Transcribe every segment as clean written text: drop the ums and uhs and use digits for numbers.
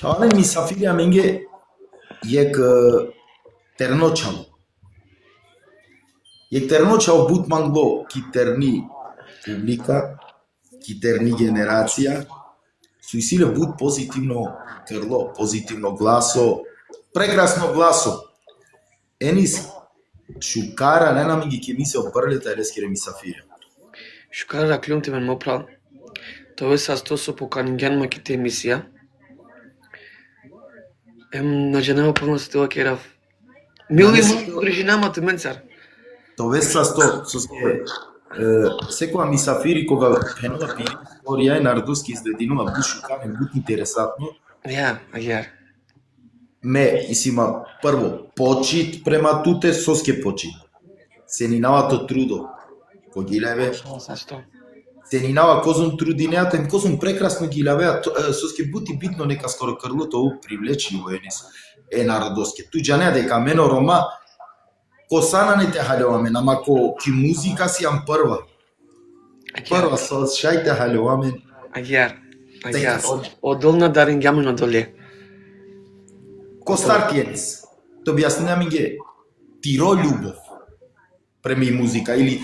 Çağanın misafiri amenge yek ternoçalo. Yek ternoçalo but manglo kiterni publika, kiterni generacija, su isile but pozitivno krlo, pozitivno glaso, прекрасно гласо. Енис шукара не нам ги ќе ми се опрлета рескере мисафири. Шукара раклюм ти мен мопрал. Това са стосо по канинген маките емисија. На женама пълно се това керав. Мили му режинама те менцар. Това са сто секоја мисафири кога пенува пи историја и нардуски изглединува бу шукара бу интересатно. Ja, агар. Ме исима прво почит према туте соске почит. Се нинавато трудо. Когилеве. Се нинава козун трудинеата им козун прекрасно ги лавеа соске бути битно нека скоро крлото у привлечливо енис. Народоске. Туѓа дека мено рома косана не те халеваме, нама ки музика си ам прва. Прва со шајте халеваме. Агар. Одолна дарингјаме на доле. Ко стартиенис, то објаснија ми тиро љубов преми музика или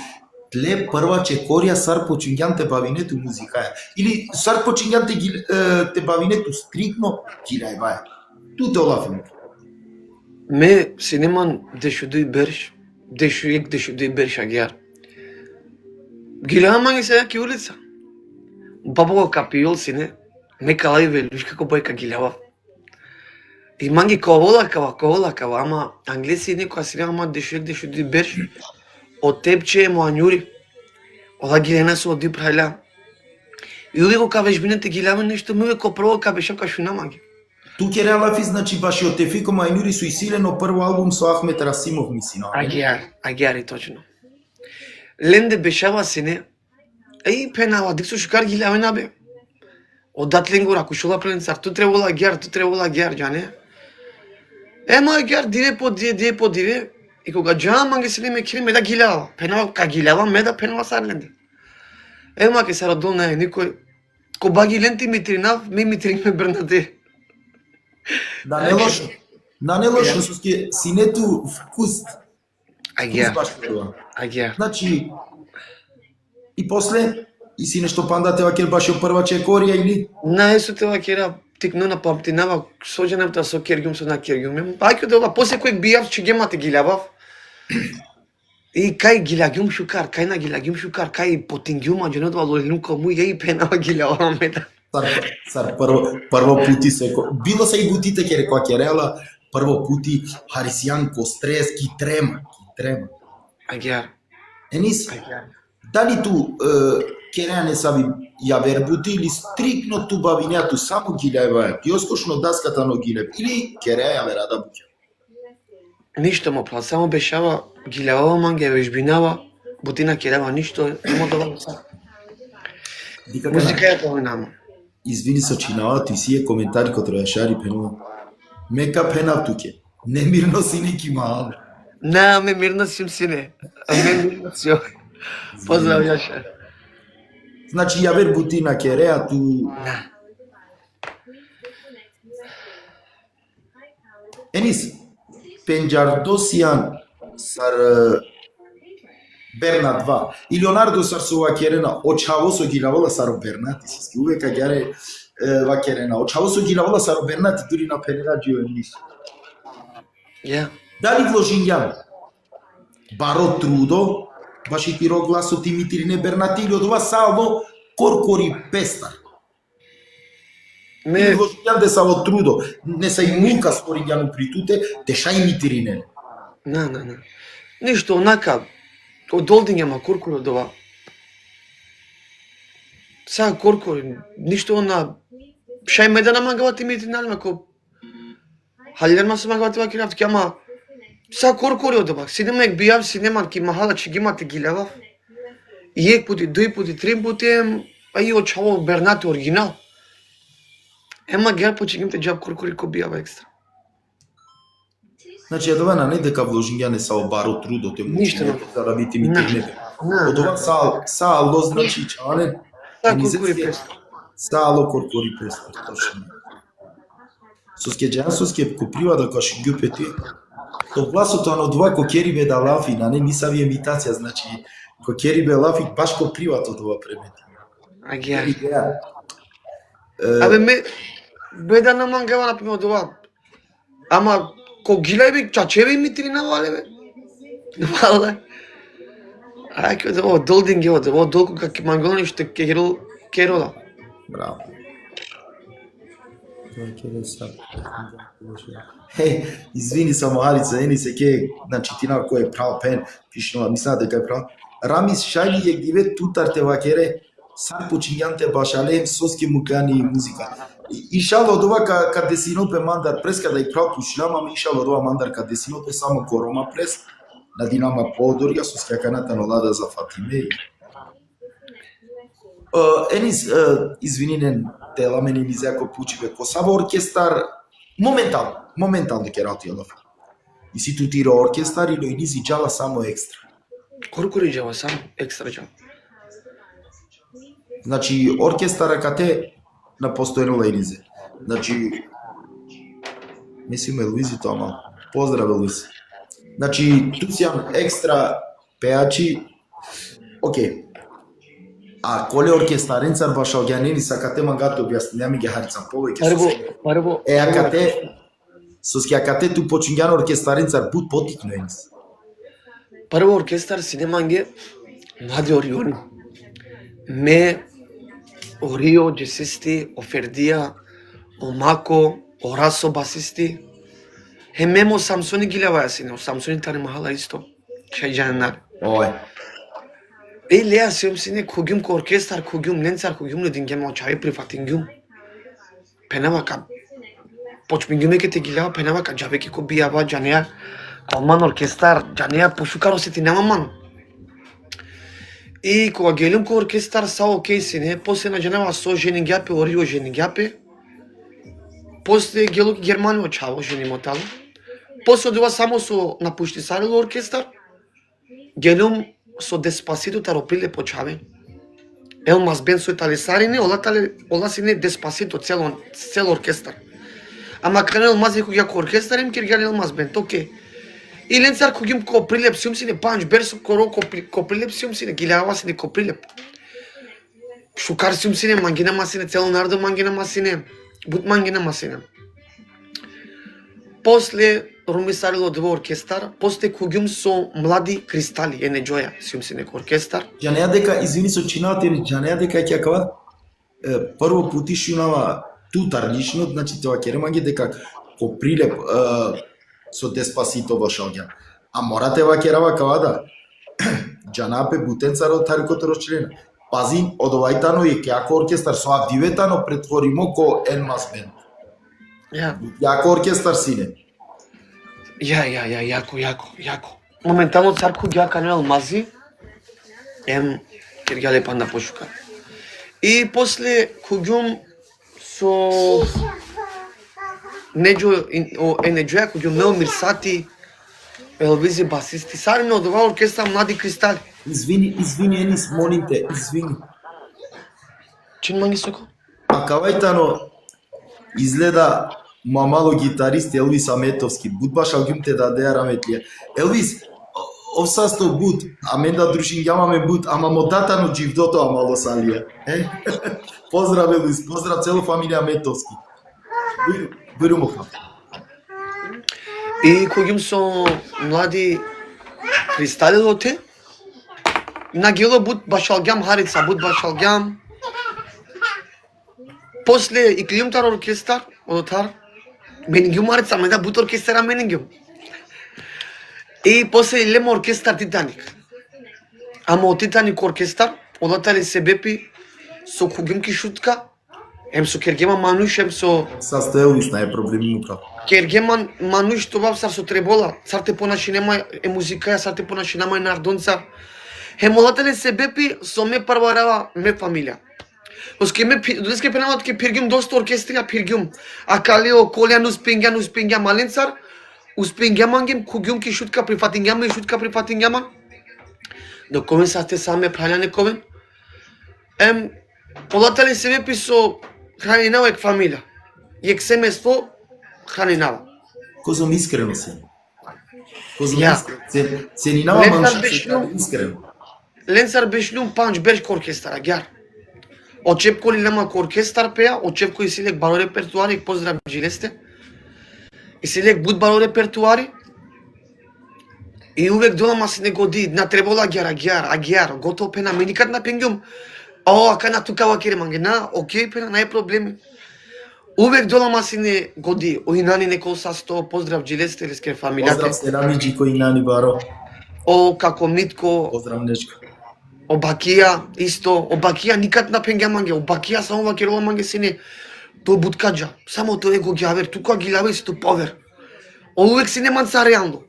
тле прва чекорија сар почињан те бавинету музика или сар почињан те бавинету стрикно кирајбај. Туте олафем. Ме синеман дешудуј берш, дешудуј берш агар. Гилама ги се ки улица. Бабо капиол сине, ме калајве луш како бајка гилава. И манги коволакава, ама англиси некоја си ама дешудуј берш. Од тепче му анјури. Ола гилена со оди прајла. И увек кога вежбините гилава нешто, ме ко прво ка бешам ка шунамаги. Туке релафи, значи баш од Тефико Мајнури со исилено прво албум со Ахмет Расимов мисина. Агјари точно. Ленде бешава сине. Еј пенава, диксо шукар гилавена бе. Одатлен го ракушула пленцар, ту требала агјар, џане. Ема агјар, дире по дире. И кога џама ги селиме кири ме да гилава. Пенава, ка гилава ме да пенава сарленде. Ема ке се радолна е никој. Коба ги ленти ми тринав, ми триме брнате. Да не лошо, соске синету вкус. Агјар. Значи, и после, и си нешто пандате вакер баш ја прва чекорија или? На есо те вакера тикно на памтинава, соđenevta со кергјум со на кергјум. Ајко дога, после кој бијав, чигемате гилјавав. И кај гилјагјум шукар, кај на гилјагјум шукар, кај потингјума, џенетова лолинука му, и пенава гилјаваме да. Сар, прво пути било се и гутите ке рекоа ке реала, прво пути Харисијан ко стрес, ки трема. Агјар. Енис, дали ту кереа не сави ја вербути или стрикно ту бавинеа ту само гилјајва, ти оскошно даската но гилјајв, или кереа ја верада буќа? Ништо му прав, само бешава гилјавава манге, вежбинава, бутина керева, ништо, нема да са. Музика ја поминама. Извини со чинава, ти си е коментари ко тројашари пенува. Мека пенав туке, немирно си неки мал. Не, ме мирно сим сине. Ме мирно си. Поздрав Јаша. Значи ја вербути на кереа ту... Не. Енис, Пенџардосијан сар Берна 2 и Леонардо сар со вакерена, очаво со гилавола саро Бернати, си увека гјаре вакерена, очаво со гилавола саро Бернати, дури на Пенераджио Енис. Ја. Дали вложињам? Баро трудо, баш и тиро гласо Тимитрине Бернати или од ова сало коркори пестар. Ме вложињам де са во трудо, не са и мука спорињану при туте, теша и Митрине. Не. Ништо онака, од олдиња ма коркори од ова. Сега коркори, ништо она, шај ме да намагава Тимитрина, ако халјерма се магава тива киравтки, ама сега коркори од ова. Синемек бијав, синеман ки махала чигимате гилјавав. И ек пути, дуј пути, три пути, а и очаво Бернати оригинал. Ема гер почигимте џаб коркори ко бијава екстра. Значи, ја довена не дека вложиња не са обаро трудо, те му Ништо да бити ми тегнете. Од ова сало, значи, чане, Са коркори пестар. Сало коркори пестар, точно. Соске джан соске куприва да каш гюпети. То гласото на два кокерибе да лафи, на не мисави имитација, значи кокерибе лафи баш коприва тоа премети. Агија. Идеја. Абе ме беда на мангава например това. Ама ко гилеби чачеви имитри на вале бе. Вале. Ај ке да долдинг е од долку как манголни што керола. Браво. Хеј, извини само Алица, ени се ке, значи ти на кој е прав пен, пишнала, мислам дека е прав. Рамис шајли јек диве тутарте вакере, сар почињанте башалем соске мукани музика. Ишало од ова ка десинопе мандар прес, када и прав пушнама, ама ишало од ова мандар ка десинопе само корома прес, на Динама Подорија, соске каната на Лада за Фатиме. Енис, извининен, тела мене ни зеко пучиве, Косава оркестар, моментално ќе работи одов. И си тутира оркестар и низи джала само екстра. Колку ри джава само екстра джава? Значи, оркестара кате на постојано ленизе. Значи, мислиме Луизи тоа мал. Поздраве, Луизи. Значи, туцјам екстра пеачи, окей. А коле оркестаренцар баша огјанени сакате мангато објасни, нема ги харицам повеќе. Прво. Акате, соске акате ту почињано оркестаренцар бут потикно енис. Прво оркестар синеманге млади Ориони. Ме, Орио, джесисти, Офердија, Омако, Орасо, басисти. Мемо Самсони ги леваја сине, Самсони тари махала исто. Чај джанар. Ое. Леа сиум сине кугјум ко оркестар, кугјум ненцар, кугјум ледингем очави прифатингјум. Пенава ка почмингјуме ке те ги лева, пенава ка джавеки ко бијава, джанеја, алман оркестар, джанеја пушукаро се ти нема ман. И кога гелим ко оркестар са окей сине, после на джанева со женингјапе, Орио женингјапе, после гелуки Германи очаво женимотало, после одива само со напушти сарило оркестар, гелум со Деспасито таропиле почаве. Елмас бен со талесарине, ола сине Деспасито цел оркестар. Ама канел мазе кога ко оркестар им киргал Елмас бен, токе. И ленцар когим ко прилеп сиум сине панч берсо коро ко прилеп сиум сине гилава сине ко прилеп. Шукар сиум сине мангина масине цело народо мангина масине, бут мангина масине. После румисарило дво оркестар, после кугјум со млади кристали, ене џоја, сиум сине ко оркестар. Джанеја дека, извини со чинавате, джанеја дека ќе кава, прво путишунава тутар лично, значи тоа керемање дека ко прилеп со Деспасито баш оѓа. А морате вакерава кава да джанапе бутенцаро тарикото розчлена. Пази, од овајтано е кеако оркестар со Авдиветано претворимо ко Енмас бенд. Јако оркестар сине. Јако. Моментално царку ја канел мази, киргјале панда пошука. И после куѓум со Неџоја, куѓум Мел Мирсати, Елвизи басисти, сарино од ова оркестар млади кристали. Извини, Енис, молим те, извини. Чин манги соко? А кавајтано изгледа мамало гитарист Елвис Аметовски, буд баш алгюмте да деја раметлија. Елвис, овсасто буд, аменда дружин јамаме буд, ама мотатано дживдото амало салија. Поздрав Елвис, поздрав цело фамилија Аметовски. Биру му хап. И куѓум со млади кристали лоте, на гело буд башалгјам Харица, буд башалгјам. После и клиумтар оркестар, одотар, менингјум Харица, менда буд оркестара менингјум. И после лемо оркестар Титаник. Ама од Титаник оркестар, одатали се бепи со куѓум кишутка, со Кергема Мануш, со... Састо Елвис, нај проблеми му прав. Кергема Мануш, това сар со требола, сар те понаши нема музика, сар те понаши нема нардонца. Молателе се бепи со ме парварава ме фамилија. Оске ме додеске пенамат ке пиргјум доста оркестрија пиргјум. А калио колјан успенгјан маленцар, успенгјамангем куѓум ки шутка прифатингјама и шутка прифатингјама. До ковен састе саме праљане ковен. Молателе се бепи со хранина ек фамилија. Јек семејство хранинава. Козом искрено се. Козом Ја. искрено. Ценинава Ленцар мануша Бешлум. искрено. Ленцар Бешлум панч беш оркестара, гјар. Очеп коли нема оркестар пеа, очеп кој си лек бало репертуари, поздрав джилесте. И си лек буд бало репертуари. И увек долама се не годи, на требола гјар, готово пена, ми никад на пенгјум. Ака на тукава кире манге, на, окей пена, нај проблеми. Увек долама се не годи, оинани некој са сто, поздрав джилесте, леске фамилијате. Поздрав се Рамиджи кој нани баро. Како Митко, Поздрав нешко. Обакија, исто, Обакија никад на пенгја манге, Обакија само вакирова манге се не, тој буткаджа, само тој го гјавер, тука ги лаве си тој повер. Увек си не манца реално.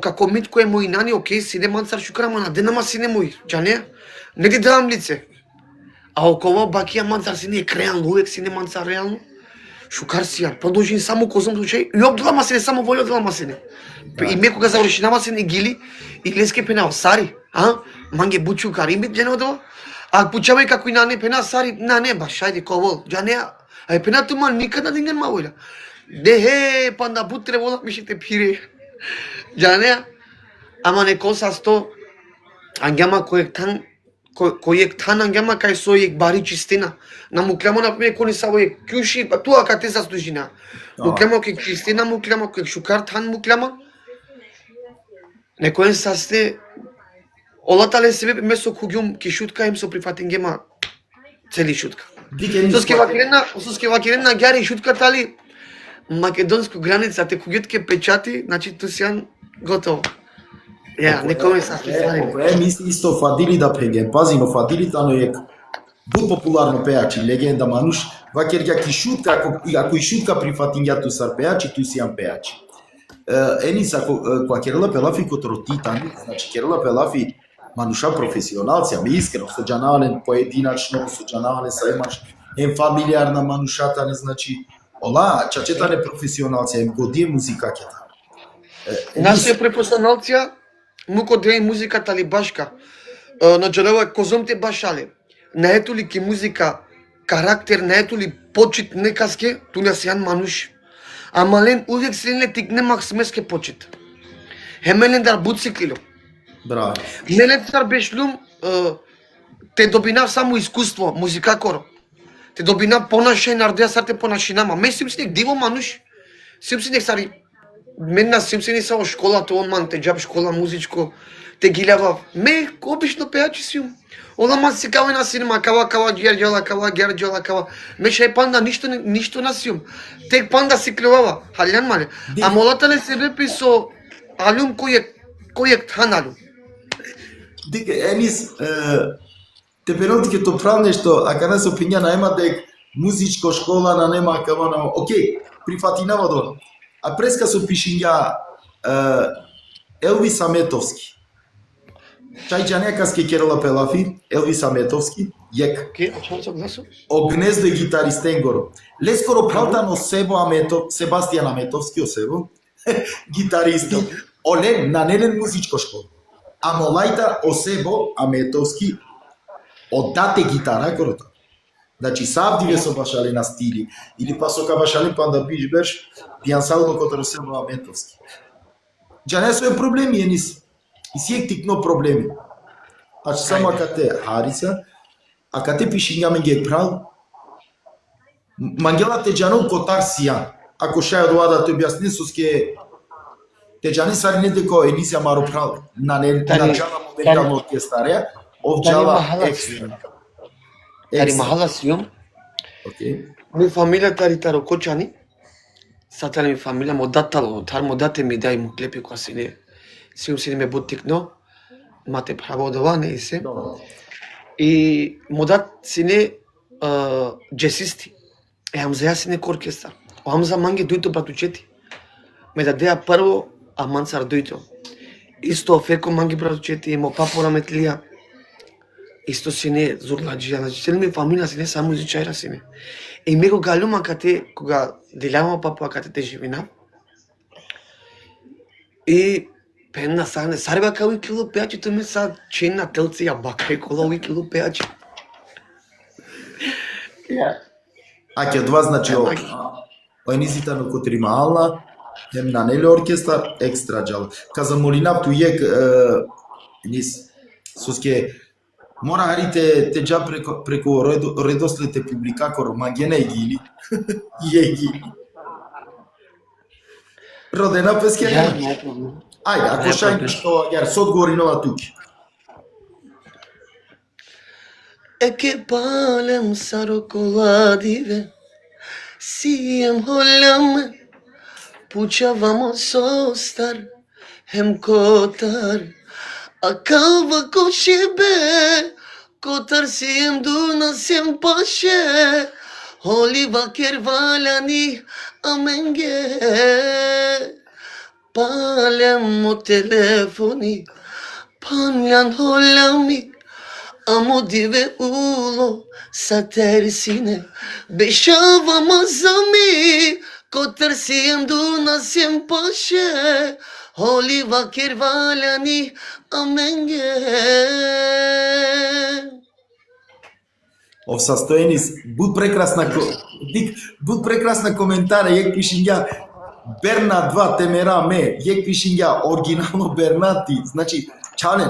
Како Митко е мој нани, окей, си не манцар шукрама на денама си не мој, ча не ти давам лице. Около Обакија манцар си не е реално, увек си не манцар реално. Шукар си ја, продолжи само козом случај, и обдолама се не, само волја одолама се не. И ме кога завршинава се не гили, и леске пенава, сари, манге бучукар, и ме джене одола, пучавај како и на не пена, сари, на не, баш, ајде, ковол, джане, пена тума никада динген ма волја. Панда бутре вола, мишите пире. Джане, ама не коса сто, ангјама којек тан ангјама кај сојек бари чистина. На муклямо например кони са војек кјуши, туа кате са стужина. Муклямо кек чистина, муклямо кек шукар тан мукляма. Некоен са сте олатале себе месо куѓум ки шутка им со прифатингема цели шутка. Соске вакирена гјари шутка тали македонско граница те куѓетке печати, значи ту сијан готово. Ја, некој са специјални. Мисли исто Фадили да пеге. Пази, но Фадили тано е буд популарно пеачи, легенда мануш. Вакер ки шутка, ако и шутка прифатингја ту сар пеачи, ту сијан пеачи. Енис, ако Керела Пелафи котроти тани, значи Керела Пелафи мануша професионалци, ами искрено, соџанавален поединачно, соџанавален са емаш, фамилиарна манушата, не значи, ола, чачетане професионалци, годие музика кета. Нашиот професионалција, муко дреј музиката ли башка, на джарова козомте башале, на ето ли ки музика, карактер, на ето ли почит некаске, ту не сијан мануш. Ама лен увек се не тик немак смеске почит. Хемелен дар буциклило. Браво. Мелен цар Бешлум те добинав само искуство, музикакоро. Те добинав понашај нардеа сарте понашинама. Ме сим си нек диво мануш. Сим си нек сари менна сим си не само школата, он ман те джаб школа музичко, те гилявав. Ме обично пеачи сим. Олама си кава на синема, кава герджала. Ме шај панда ништо на сим. Тек панда си клювава. Халян мале. А молата ле себе писо алум којек тан алум. Дике, Енис, те период ке то прав нешто, а када се опинја наема дек музичко школа на нема кава окей, прифатинава до. А преска со пишиња Елвис Аметовски. Чајчање каске Керела Пелафи, Елвис Аметовски, јек. Огнездо и гитаристен горо. Лескоро правдан Осебо Себастијан Аметовски Осебо, гитаристи, олен на нелен музичко школа. А молајта Осебо Аметовски оддате гитара корота. Значи савдиве со башали на стили или па со кабашали панда биш берш пијансално котро Осебо Аметовски. Джане со е проблеми енис. И сиек тикно проблеми. Значи само акате Хариса, акате пишиња ме ги прал. Мангела те джано котар сија. Ако шај од да те објасни соске те джани сари не деко енисија маро прал. На джана моментално оркестарија, овджала екстра. Тари махала сијом. Окей. Ми фамилијата Ритаро Кочани. Сатара ми фамилија модатало, тар модате ми дај му клепи која си не. Сиум си не ме бутикно. Мате право од ова, не и се. И модат си не джесисти. Амза ја си не оркестар. Амза манге дојто братучети. Ме дадеа прво, а мансар дојто. Исто феко манги братучети, емо папора метлија. Исто си не зурладжија, значи цели ми фамилија си не само музичајра си не. И ме кога галума кога делјавам папа кате те живина. И пенна сане, сареба као и кило пеачи, тој ме са ченна телци ја бака и кола и кило пеачи. А ќе од вас, значи, Ојнизита но котримаална, хем на неле оркестар, екстра джал. Каза молинав ту јек, низ, соске, мора харите те джа преко редослете публикакор, магена егили, егили. Родена песке. Ајде, ако шајн што, јар, со одговори нова туки. E che palem sarocoladive, siem holam, puchavamo sostar, hem kotar, akava koshebe, kotar siem duna siem pashe, holiva kervalani amenge, palem o telefoni, panlan holami, Amodive ulo sa tersine Beșava mazami Kotar siem duna siem paše Oliva kervalani amenge Ов састојенис, буд прекрасна коментара, јек пишинја Берна 2 темера ме, јек пишинја оригинално Бернати, значи, чален,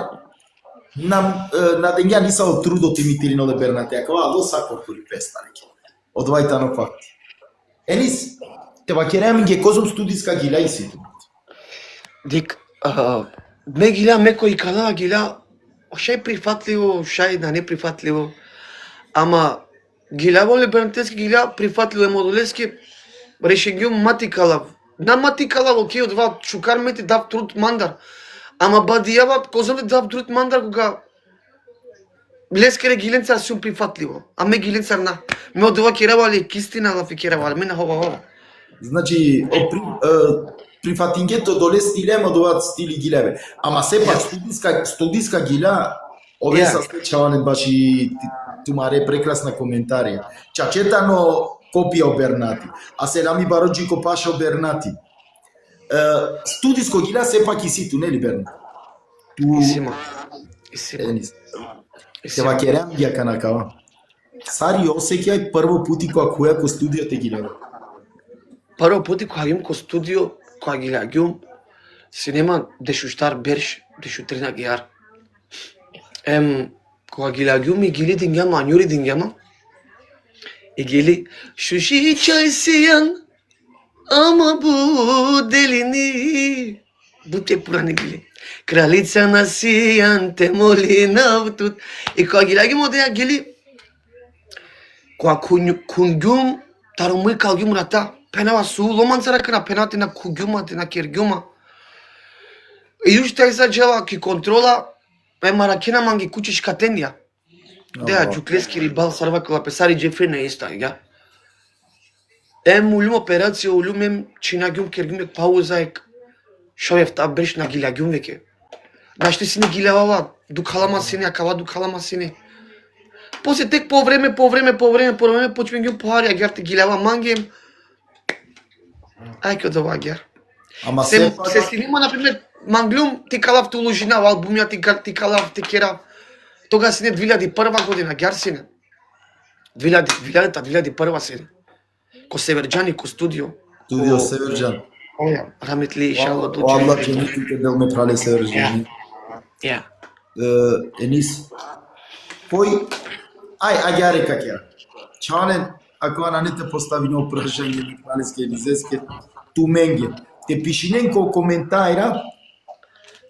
на денја ниса од трудот имитирино де Бернати, ако ало сакор тури песна неке. Одвајтано факти. Енис, те вакерем ге козум студиска гила и ситу. Дик, ме гила меко и кала гила, шај прифатливо, шај да не прифатливо. Ама гила воле бернатески гила прифатливо модулески решенгиум мати калав. На мати калав, окей, одва шукар мети дав труд мандар. Ама бадијава козам да дав труд мандар кога лескере гиленцар сум прифатливо. А ме гиленцар на. Ме одва керавали кистина лафи керавали, ме на хова. Значи, прифатингето доле стилема доват стили гилеве. Ама сепак студиска гила, овие са стечаване баш и тумаре прекрасна коментарија. Чачетано копија Бернати, а селами бароджико паша Бернати. Студиско гила сепак и ситу, нели Бернати? Исима. Се вакерам ја канакава. Сари осеќај прво пути која ко студио те гилева. Прво пути кога јум ко студио, кога ги лаѓум, синема дешуштар берш, дешутрина гиар. Кога ги лаѓум и гили дингама, анјури дингама, и гили шуши чај сијан, ама буделини, буте пурани гили. Кралица на сијан, те моли навтут. И кога ги лаѓум одеја гили, кога кунгјум, тарумуј калѓум рата, пенава су ломанцара кана пенати на кугјумате на кергјума. И уште са джела ки контрола маракена манги кучиш катендија. Деа џуклески рибал сарва кола песари Джефри не иста, ја. Улум операција, улум чинагјум кергјум паузаек. Шовев та берш на гилјагјум веќе. Нашти сини гилјавава, дукалама сини, акава дукалама сини. После тек по време почвенгјум поарија герти гилјава мангем. Ајке од ова гер. Ама се снима, например, манглум ти калав ту лужина, албумија ти калав ти керав. Тога сине 2001 година, гер сине. 2001 сине. Ко Северџани, ко студио. Студио Северџан. Раметли и шало дуче. Аллах џенетите дел ме прале Северџани. Ја. Енис. Кој ајаре какја. Чален, ако она не те постави на прашање на планеске низеске, ту менге. Те пишинен ко коментајра,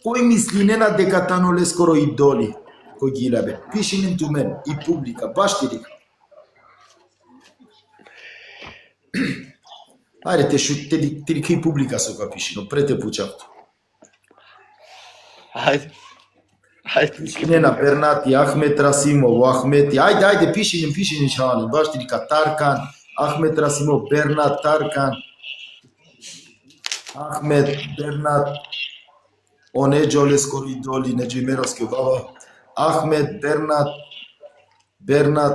кој мислинена дека таноле скоро идоли, кој ги лабе. Пишинен ту мен и публика, баш ти река. Ајде, те река и публика со ка пишино, прете пучавто. Ајде. Пишинена Бернати, Ахмет Расимов, Ахмети, ајде, пишинен чален, баш ти река Таркан, Ахмет Расимов, Бернат, Таркан, Ахмет, Бернат, оне џоле скоро идоли, Неџимеровски баба, Ахмет, Бернат,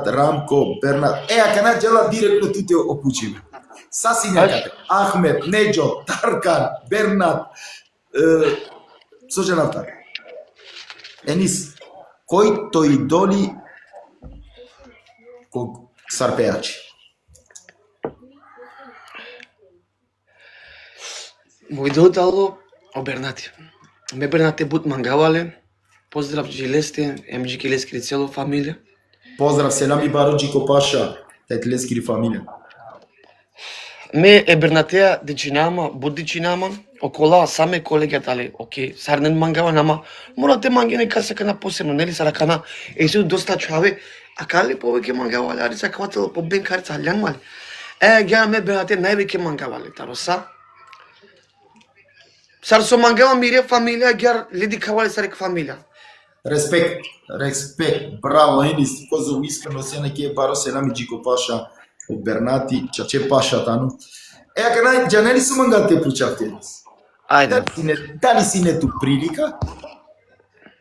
Рамко, Бернат, ака на џела директно туте опучиме. Саси некаде, Ахмет, Неџо, Таркан, Бернат, со женавта. Енис, кој тој идоли ког сарпеачи? Му видео дало обернати. Ме бернате бут мангавале. Поздрав Джилесте, МГ Килескири цело фамилија. Поздрав селами Бароджико Паша, Тетлескири фамилија. Ме е бернатеа дечинама, бут дечинама, окола саме колегата але, окей, сарнен мангава, нама морате мангене касака на посебно, нели саракана, есу доста чаве, а кали повеќе мангава але, арица квател по бенкарица алјан мали. Гја ме бернате највеќе мангава але, тароса. Сар со мангава мире фамилија, гјар леди кавале сарек фамилија. Респект, браво, Енис, козо искрено се неке баро селами Джико Паша, од Бернати, чаче Паша тану. Аканај, џанели су мангате пучавте Енис. Ајде. Дали си нету прилика,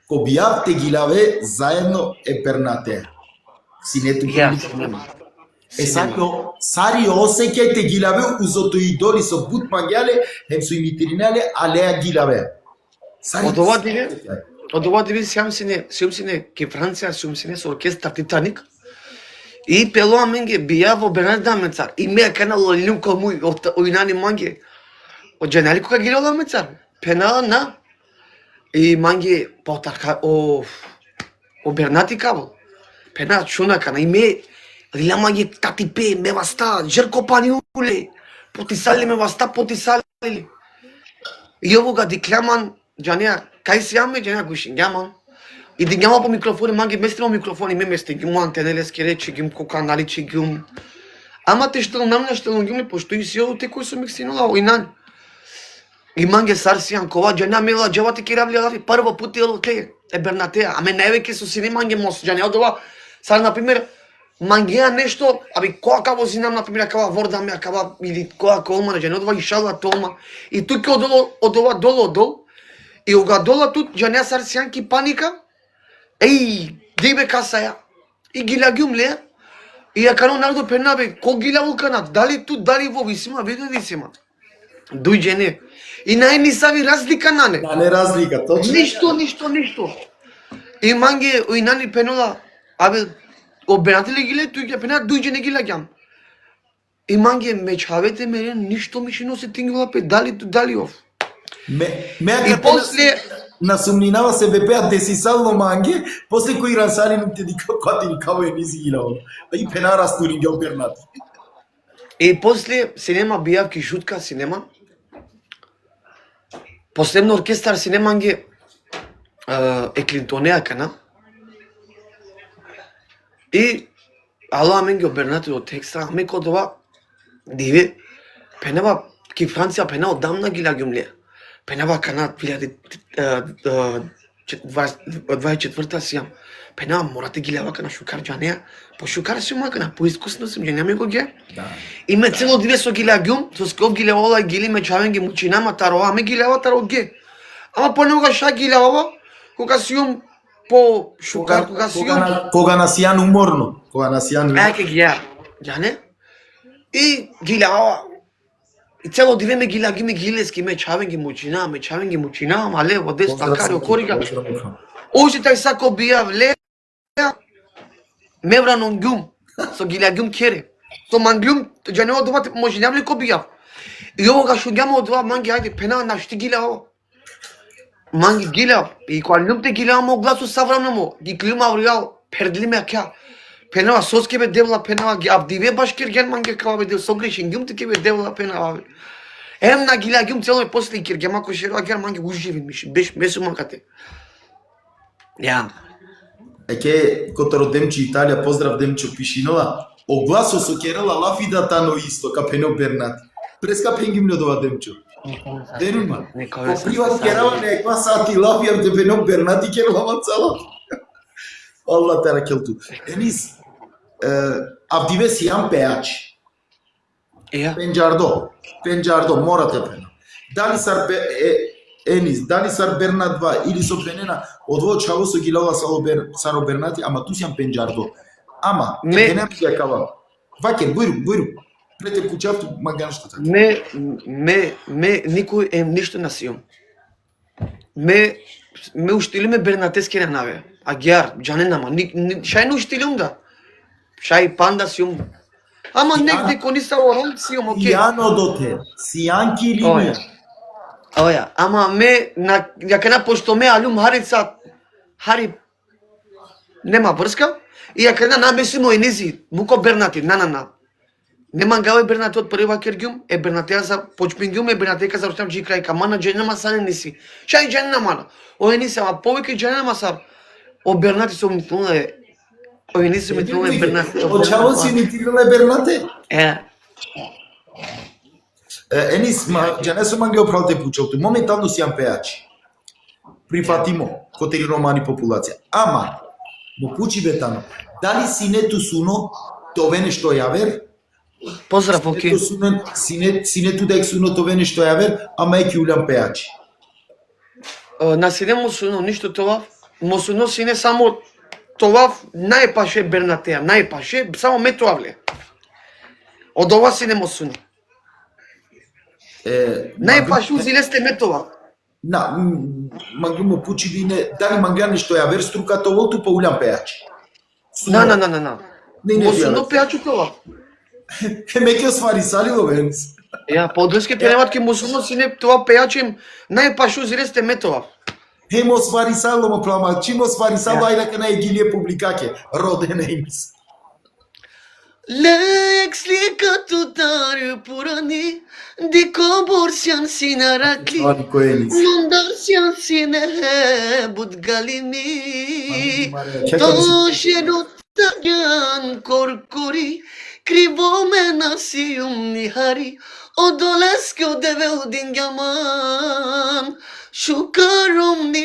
ко бијавте гилаве заедно е Бернате. Си нету прилика. Сари осеќајте гилаве, узото идоли со бут мангјале, хем со имитиринеле, алеа гилаве. Од ова диви сиам сине ке Франција, сине со оркестар Титаник. И пелоа менге бија во Бернат Дамецар. И ме канало линко муј оинани манге. Од џанали кога гилала мецар. Пенала на. И манге потарка о Бернати кабо. Пена чуна кана и ме лила манге тати пе ме васта жерко паниуле. Потисали ме васта потисали. И овога диклеман џанеа кај си јаме џанеа гушин јаман. И да няма по микрофони, манги местимо микрофони, ме месте гим антенелески речи, гим ко каналичи гим. Ама те што нам нешто гим пошто и си те кои сум миксинала оинан. И манге сарсијан кова џана мела џавати киравли лафи прво пут ело те е Бернатеа, аме највеќе со сини манге мос џана од ова сар на пример мангеа нешто, аби која каво зинам на пример кава ворда ме кава или која колма џана од ова ишала тома. И тука од ова долу и ога дола тут џана сарсијан ки паника. Ей, дебе касаја. И гилагјум ле. И ја кано народо пенабе, ко гилаву канат, дали тут, дали во висима, виде висима. Дојđe не. И најнисави разлика на не. Да, не разлика, точно. Ништо. И манге, и нани пенола, абе, обенатели гиле, туј ќе пена, дојđe не гилагјам. И манге, мечавете мене, ништо ми шино се тингила пе, дали тут, дали ов. И после на сумнинава се бепеа десисално манге, после кои рансаринум те дика катини каво е низи гилаво. И пена растурин гео Бернати. И после синема бијавки шутка синема. Последно оркестар синеманге Еклинтонеа кана. И ала менге Бернати од текста, ме кодова диве пенева ки Франција пена одамна гилагјум ле. Пенава кана 2024 сијам. Пенава морате гилава кана шукар џанеа. По шукар си макана, по искусно сум џанеа ме го ге. И ме цело диве со гилагјум, со скоп гилавола гили ме чавен ги мучинама тароа, ме гилава таро ге. Ама понега ша гилава, кога сиум по шукар, кога сиум. Кога насијан уморно. Кога насијан. Еке гија, џане? И гилава. И цело диве ме гилаги ме гилески ме чавен ги мучинам, але во дес такари корига. Ојше тај сако бијав ле мевранон гјум, со гилагјум кере. Со мангјум, џане од ова можинам ли ко бијав. И овога шуѓама од ова манги, ајде, пена на шти гилава. Манги гилав, и кога ljubte гилава гласу саврамнамо, ги климав реал, пердлиме аќа. Пенава соске бе девла пенава ги абдиве башкир ген манге кава бе дев согрешен гјум те бе девла пенава. Ем на гилагјум цело ме после киргема кој шерова гер манге уживин миши, беш месу макате. Ја. Еке, котаро Демчи Италија, поздрав Демчо Пишинова. Огласо со керела лафида тано исто, капено Бернати. Преска пенгим од ова Демчо. Дерума. По приват керава неква сати лафијам де пено Бернати керела цала. Allah te rakeltu. Enis, avdive sijam pejač. Penđardo, morate pena. Da li sar Berna 2 ili so penena od ovo čavo so gilava saro Bernati, ama tu sijam Penđardo. Ama, penem sija kava. Vaken, bujru. Prete kućavtu magan što tako. Me, nikoj ništa nasijom. Me uštili Bernateskere nave. Agjar, џаненама, шај не уштилум да. Шај панда сиум. Ама негде кони са ором сиум, окей. Сијано доте, сијанки линија. Оја, ама ме, ја кена пошто ме алум Харица, Хари, нема врска, и ја кена намеси мој низи, муко Бернати, на. Нема гаве Бернати од прва кергјум, е Бернатеја за почпингјум, е Бернатека за оштам джикра, ека мана дженема сане ниси. Шај дженема мана, ој ниси, ама повеќе дженема сар, о Бернати со мислуна ој ниси мислуна Бернати. О чаво си имитирала Бернате? Енис, ја не сум ангел правте пучелто, моментално си јам пејачи. Прифатимо, котери романи популација. Ама, му пучи бетано, дали синету суно, тове нешто јавер? Поздрав, оки. Синету дек суно, тове нешто јавер, ама еки улјам пејачи. На сине му суно, ништо това, му суно сине само това најпаше Бернатеја, најпаше, само ме тоа вле. Од ова сине му суно. Најпаше узиле сте ме това. Мангу му пучи бине, дали манга нешто јавер, струкато волту па улјам пејачи. На. Му суно пејачи това. Меќе свари салило, Енис. Ја, по одлеске пенемат ке му суно сине това пејачи, најпаше узиле сте ме това. Мо свари сало, мо плама, чимо свари сало, ајде ка најгилие публикаке, роден Енис. Лек сликато дарю порани, дико борсјан си наракли, нондарсјан си не будгалими, тошено тагјан коркори, криво ме наси умни хари, одолеске одеве удингаман, шукарумни.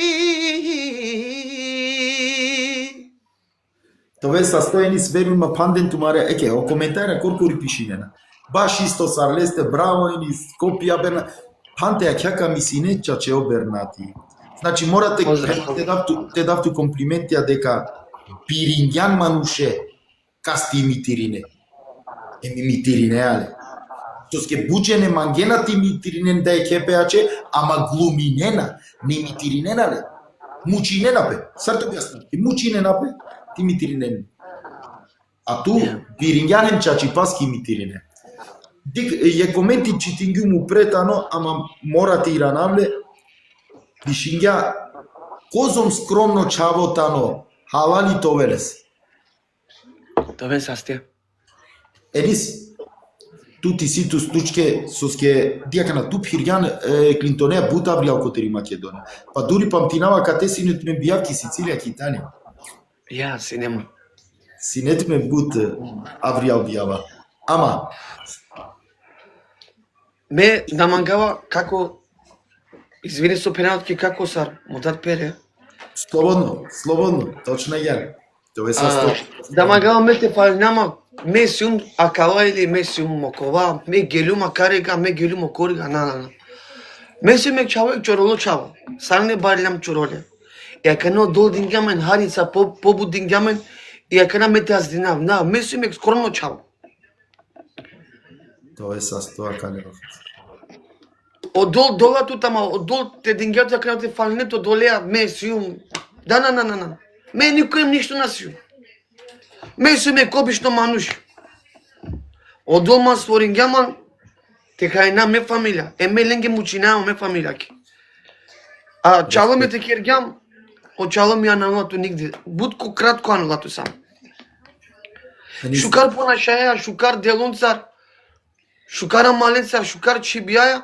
Тоа састојени сверума панденту маре, еке, о коментара коркори пишинена. Баш исто сарлесте, браво ени, Скопија Берна. Пантеја ќака ми сине чачео Бернати. Значи морате те давту комплиментија дека Пирињан мануше касти имитирине. Имитирине, але. Тоске буџене мангена ти имитиринен да е кепеаче, ама глуминена, не имитиринена ле. Мучинена пе, сарто објаснам, мучинена пе, ти имитиринен. А ту, Пирињанен чачи паски имитирине. Дик, ја коменти читингју му претано, ама морате и ранамле, вишиња, козом скромно чавотано, халали товелес. Тове састија. Енис, тути ситу случке соске дијака на туп Хирјан Клинтонеја бута влијал котери Македонија. Па дури памтинава кате синет ме бијавки Сицилија Италија. Ја, синема. Синет ме бут авријал бијава. Ама ме намангава како извини со пеналки како сар, му дат пере. Слободно, точно ја. Тоа е састо. Да мангава ме те фалнама ме сум акава или ме сум мокова, ме гелума карега, ме гелума корига, на. Ме сум ек чаво, чороло чаво. Сарне барлям чороле. Ја кано дол дингјамен, Харица побу дингјамен, ја кана ме те аз динав. На, ме сум ек скромно чаво. Тоа е састоа калеров. Одол долату тама, одол те дингјат ја кана те фалнето долеа, ме сум. Да, на. Ме никој ништо на сум. Ме сум ек обично мануш. Одол ма сворингјаман, те кајна ме фамилија. Ме ленге мучинаа ме фамилјаки. А чало ме те кергјам, о чало ми аналату нигде. Будко кратко аналату сам. Шукар понашаја, шукар делунцар, шукара маленцар, шукар чибијаја,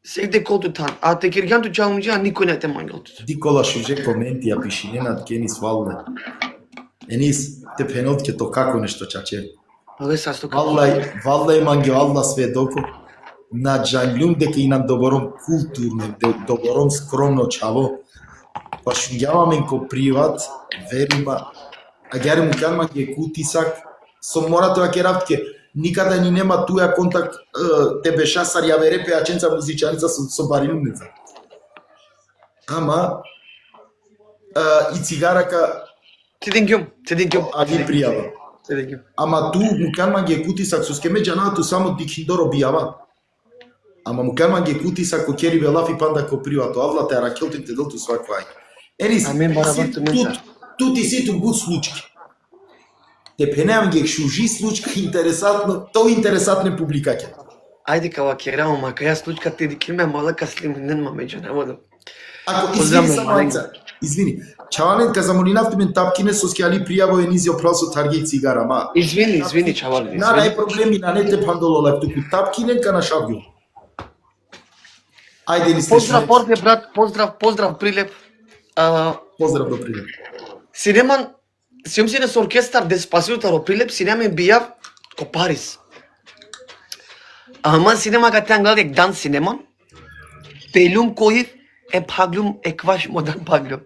сегде колту тан. А те кергјам ту чало миџа, никој не те мангалту. Дикола шуже коменти ја пишиненат Кенис Валне. Енис, те пенотке то како нешто чаче. Але састо како. Валлај манги Алла сведоко. На джанјлум дека и нам добором културно, добором скромно чаво. Па шуњаваме ко приват, верума, а гјаре му канма ке кутисак, со морато ја керавтке, никада ни нема туја контакт, те беша сар ја вере пејаченца музичаница со барилница. Ама, и цигарака, Тедингјум. а ги пријава. Тедингјум. Ама ту му канма ге кутисак, со скеме джанаату само дикхиндоро бијава. Ама му канма ге кутисак, ко кери белафи панда ко привато, авлате аракелтите делту сваквај. Енис, тути си ту буд случки. Те пенеам ги шужи случка интересатно, то интересатне публикаќе. Ајде кава керамо, мака јас случка ти дикиме малака слимнен мамеџа не водам. Ако извини Поздравам, само маленко. Ајца, извини. Чаванет казамолинавте мен тапкине со скјали пријаво е низи опрал со тарги цигара, ма. Извини, чавали. На нај проблеми на нете пандололев, туку тапкине ка на шавју. Ајде ни Поздрав, Порте, брат, поздрав, Прилеп. Поздрав до Прилеп. Синеман, сијам сине со оркестар Деспасито ро Прилеп, синемен бијав ко Парис. Ама синема ка тјан гладек дан синеман, пелум којив е паглум е кваш модан паглум.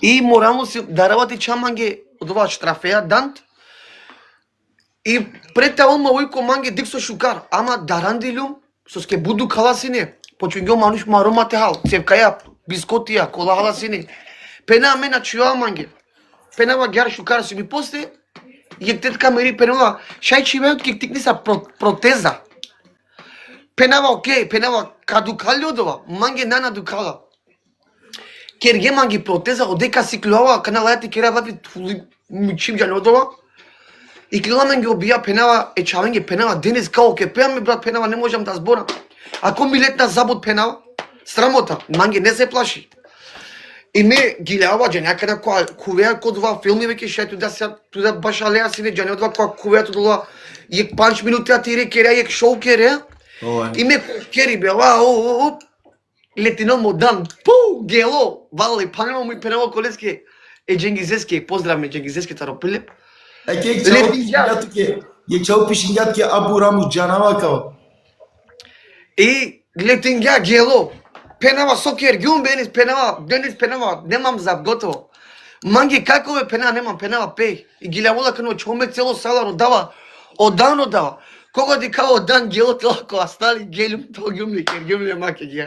И морално си да работи чаманге од оваа штрафеја дант. И пред тоа ма ој команге диксо шукар, ама дарандилум со ске буду каласине, почунгео мануш маромате хал, цевкаја, бискотија, кола халасине. Пена мена чуа манге. Пенава гјар шукар си ми после, јек тетка мери пенава, шај чивеот ке тикни са протеза. Пенава окей, пенава кадукали одова, манге нана дукала. Керге манги протеза, одека си клюава, каналајати кера вави чим джане одова. И клюамен ги обија пенава, чавенге пенава, денес као ке пеаме брат пенава, не можам да зборам. Ако ми летна забот пенава, срамота, манге не се плаши. И ме ги леава джањака на која кувеа код ова филми веќе шај туда баш алеа сине джање од ова која кувеа туда јек 5 минути а тире кереа јек шоу кереа. И ме кери бе, летино модан, пу, гело, вали, панема ми пенево колеске, Дженгизеске, поздрав ме Дженгизеске таро Прилеп. Јек чао пишињат ке Абу Раму джанава као. И летингја гело, пенава сокер, гјум бенис пенава, немам за готово. Манге како бе пенава, немам пенава пеј. И ги лјавола кано чоме цело сала родава, одава. Кога ди као дан гело телако астали гелум, то гјум ли маке гија.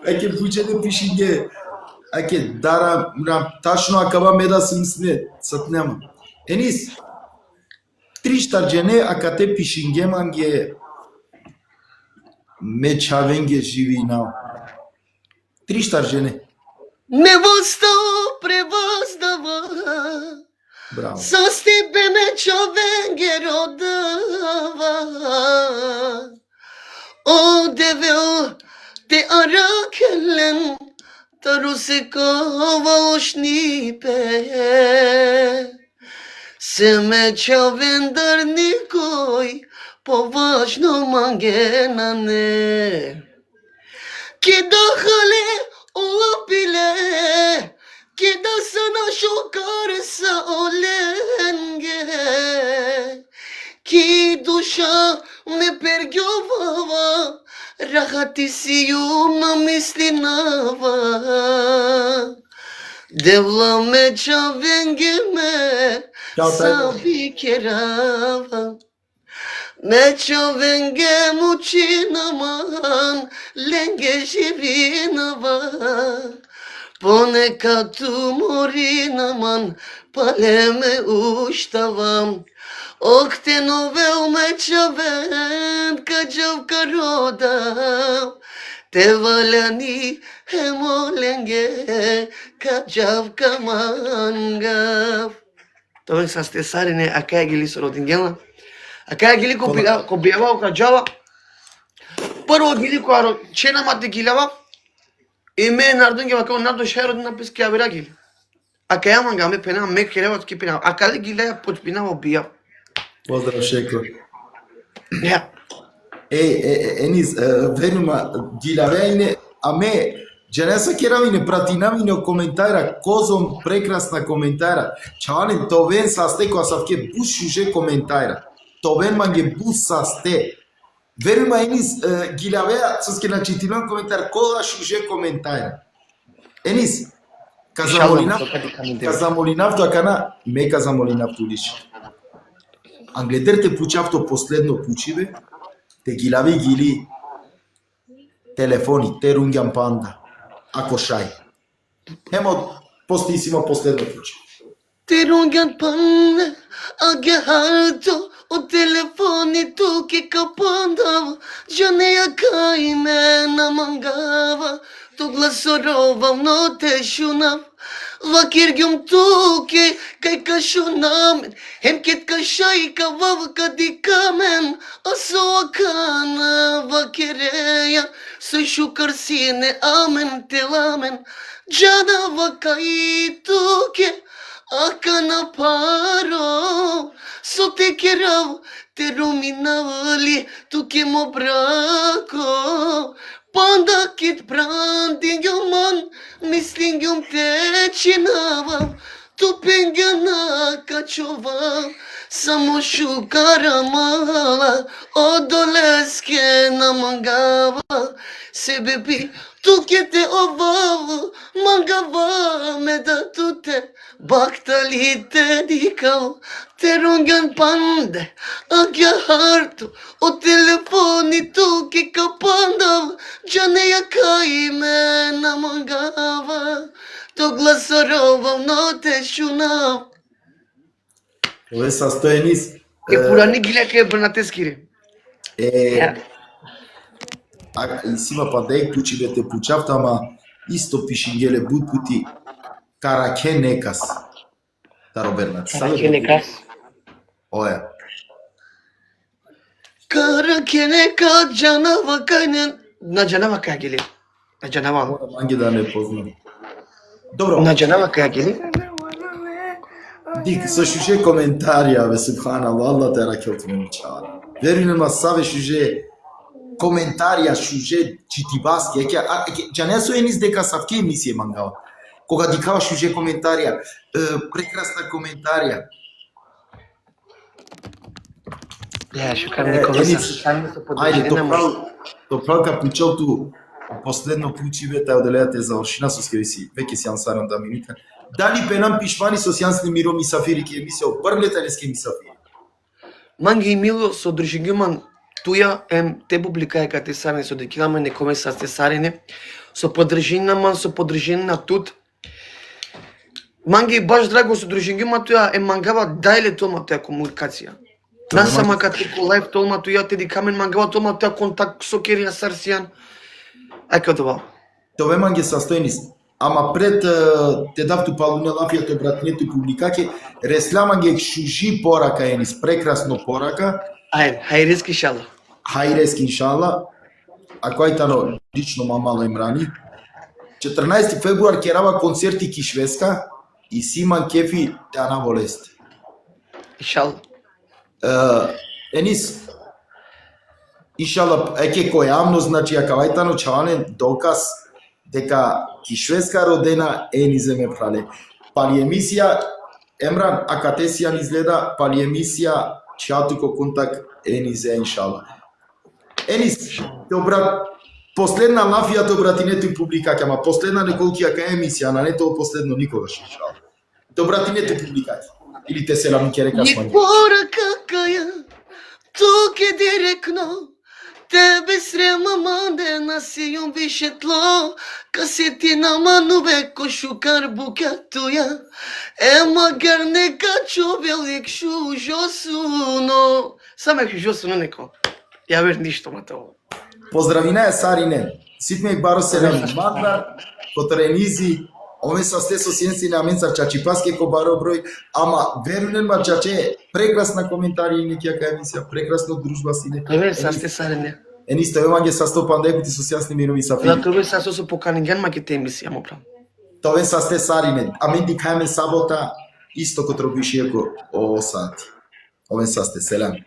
Аке пучене пишиње, аке дара тачно акава меда симсне, сат нема. Енис, три штарджене акате пишиње манге ме чавенге живи нау. Три штарджене. Невоста превоздава, Браво. с тебе ме човенге родава. O devil te arakelen tarusi kavalošni pe se me čavendar nikoj považno mangenane ki dahale olapile ki da sana šokarsa olenge ki duša me pergiovava, rahati si uma mislinava. Devla me čavenge me sabi kerava. Me čavenge mučinaman, lenge živinava. Ponekad umorinaman, paleme uštavam. Октенове умечавен, каджавка рода, те валяни емоленге, каджавка мангав. Тоа са стесарине, а кај ги ли со родингела? А кај ги ли ко бијава каджава? Прво ги ли која чена мати гилава, и ме нардунгева као нардо шај родина писки авира гили. А кај аманга ме пена, ме кереват ки пена, а каде ги леја почпинава бијав. Поздрав Шеко. Ja. Енис, венума, гилавејне, аме, дженеса керавине, пратинавине коментара, козом прекрасна коментара. Чаванен, товен састе која савке бус шуже коментара. Товен манге бус састе. Венума, Енис, гилавеја, соске на читилон коментар, кола шуже коментара. Енис, казамолинав тоакана, ме казамолинав тулиш. Англедерте пучавто последно пучиве, те гилави гили телефони, те рунгјан панда, ако шај. Емо, постисимо последно пучи. Те рунгјан панда, аге харто, o telefoni tu che capandava, già ne a caime na mangava, tu glasorova no te shunav, Vakirgum tuke kai kashunamen hem ket kashai kavavka dikamen aso akana vakireya su shukarsine amen telamen jana vakai tuke akana paro so te kerav te ruminavali tuke mo brako Panda kit brandinguman mislingum te činavam tu pengana kačova samo šukara mala odoleske namangava sebe bi tu kete ovavu mangava me da tu te baktalite dikav terungan pande agya hartu o telefoni tu ki kapandav Джанея каиме намангава, то гласоровав но те шунав. Ove sastojenis Пурани гиляке бранатескире. Сима падејк пучиве те пучавта, ама исто пишингеле буд пути караке некас. Таро Бернат. Караке некас. Оја. Караке нека джанава кајнен. На джанава кај гели. На джанава. Манги да не познам. Добро. На джанава кај гели. Дик, со шуше коментарија, бе, субханалlah, Allah те ракелт ме учава. Верувам на саве шуше коментарија, шуше читибаски, ќе не со енис дека савке емисија мангава. Кога дикава шуше коментарија, прекрасна коментарија. Шукар Никола Ајде, то правка пучал ту последно пучиве, тај оделејате завршина со скевиси, веќе си ансарам да минута. Дали пенам пишмани со сјансни миро мисафири ке емисија обрнете ли ске мисафири? Манги и мило со дружингуман туја те публикај кате сарне со декиламе некоме са сте сарене со подржина ман со подржина тут. Манги баш драго со дружингума туја мангава дајле тома тоја комуникација. Насама кате ко лайф толма туја те дикамен мангава тома тоја контакт со Керија Сарсијан. Ајка това. Тоа манги sastojenis. Ама пред те давту палуне лафијато братнето публикаќе, ресляманге шужи порака енис, прекрасно порака. Хајрески иншалла. Хајрески иншалла. Ако ајтано лично мамало имрани. 14 февруар ќе рава концерти ки Шведска и Симан кефи тана болест. Иншалла. Енис иншалла еке кој јавно, значи ако ајтано чаванен доказ дека ки Шведска родена енизе ме прале. Пали емисија Емран Акатесијан изгледа, пали емисија чијатуко контакт енизе иншалла. Енис, те обрат последна лафија те обратинето и публикаќа, ама последна неколкија кај емисија, на не тоа последно никогаш иншалла. Те обратинето публикаќа. Или те селам ке река смања. Ни порака каја, туке директно. Тебе срема манде насијум више тло, касети на мануве кошукар букатуја, магар нека човелик шужосуно. Саме шужосуно неко. Ја вер ништо матово. Поздравина е Сарине. Ситме баро селам мадна, котренизи, ome sa ste со сиенси на менца чачипаске ко баро број, ама верунен ма чаче, прекрасна коментари некија кај емисија, прекрасно дружба сине. Еве са сте сарене. Енис тоа мање са 100 пандекути со сјасни мирови сафи. На тоа са со поканинген маќе те емисија мо прав. Тоа са сте Сарине, а мен дикајме сабота исто ко тробишијако о сати. Овен са сте селам.